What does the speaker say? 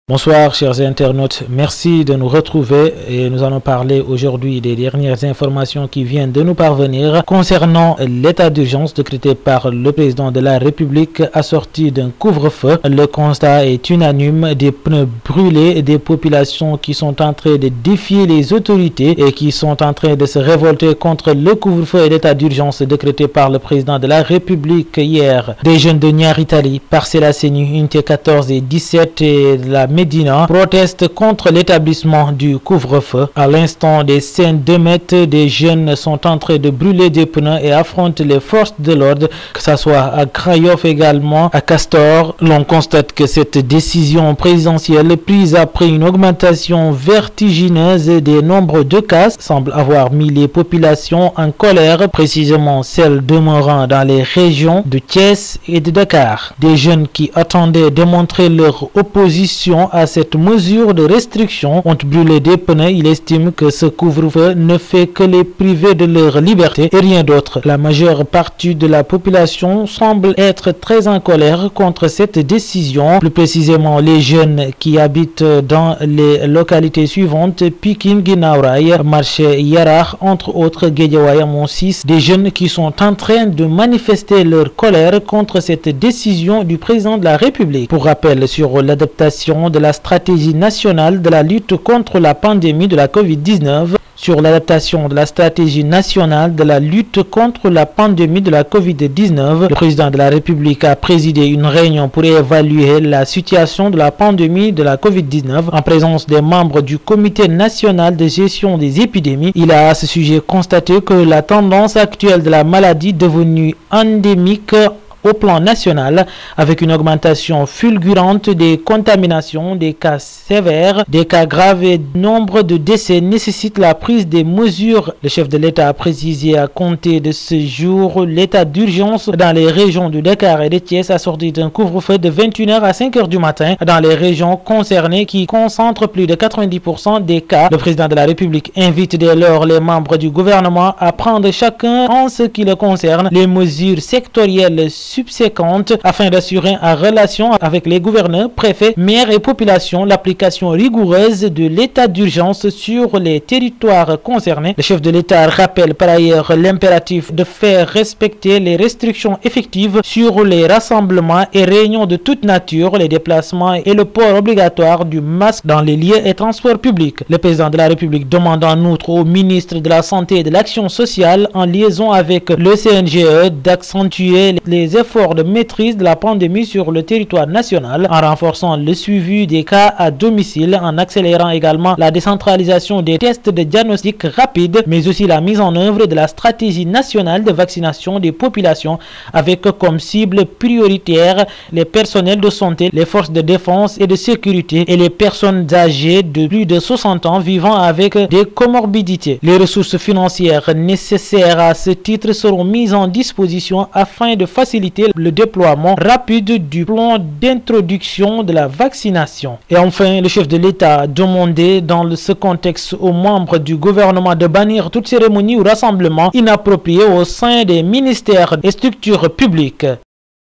Bonsoir chers internautes, merci de nous retrouver et nous allons parler aujourd'hui des dernières informations qui viennent de nous parvenir concernant l'état d'urgence décrété par le président de la République assorti d'un couvre-feu. Le constat est unanime, des pneus brûlés, des populations qui sont en train de défier les autorités et qui sont en train de se révolter contre le couvre-feu et l'état d'urgence décrété par le président de la République hier. Des jeunes de Niaritali, Parcelles Assainies, Unité 14 et 17 et la Médina proteste contre l'établissement du couvre-feu. À l'instant des scènes d'émeutes, des jeunes sont en train de brûler des pneus et affrontent les forces de l'ordre, que ce soit à Krayof également, à Castor. L'on constate que cette décision présidentielle prise après une augmentation vertigineuse des nombres de cas semble avoir mis les populations en colère, précisément celles demeurant dans les régions de Thiès et de Dakar. Des jeunes qui attendaient démontrer leur opposition à cette mesure de restriction ont brûlé des pneus. Il estime que ce couvre-feu ne fait que les priver de leur liberté et rien d'autre. La majeure partie de la population semble être très en colère contre cette décision. Plus précisément, les jeunes qui habitent dans les localités suivantes: Pikine, Guinaw Rail, Marché Yaraax, entre autres, Guédiawaye, Mon 6. Des jeunes qui sont en train de manifester leur colère contre cette décision du président de la République. Pour rappel sur l'adaptation de la stratégie nationale de la lutte contre la pandémie de la COVID-19, le président de la République a présidé une réunion pour évaluer la situation de la pandémie de la COVID-19 en présence des membres du Comité national de gestion des épidémies. Il a à ce sujet constaté que la tendance actuelle de la maladie devenue endémique au plan national, avec une augmentation fulgurante des contaminations, des cas sévères, des cas graves et nombre de décès nécessite la prise des mesures. Le chef de l'État a précisé à compter de ce jour l'état d'urgence dans les régions de Dakar et de Thiès, assorti d'un couvre-feu de 21h à 5h du matin dans les régions concernées qui concentrent plus de 90% des cas. Le président de la République invite dès lors les membres du gouvernement à prendre chacun en ce qui le concerne les mesures sectorielles subséquentes afin d'assurer en relation avec les gouverneurs, préfets, maires et populations l'application rigoureuse de l'état d'urgence sur les territoires concernés. Le chef de l'État rappelle par ailleurs l'impératif de faire respecter les restrictions effectives sur les rassemblements et réunions de toute nature, les déplacements et le port obligatoire du masque dans les lieux et transports publics. Le président de la République demande en outre au ministre de la Santé et de l'Action sociale, en liaison avec le CNGE, d'accentuer les efforts de maîtrise de la pandémie sur le territoire national en renforçant le suivi des cas à domicile, en accélérant également la décentralisation des tests de diagnostic rapide, mais aussi la mise en œuvre de la stratégie nationale de vaccination des populations avec comme cible prioritaire les personnels de santé, les forces de défense et de sécurité et les personnes âgées de plus de 60 ans vivant avec des comorbidités. Les ressources financières nécessaires à ce titre seront mises en disposition afin de faciliter le déploiement rapide du plan d'introduction de la vaccination. Et enfin, le chef de l'État a demandé dans ce contexte aux membres du gouvernement de bannir toute cérémonie ou rassemblement inapproprié au sein des ministères et structures publiques.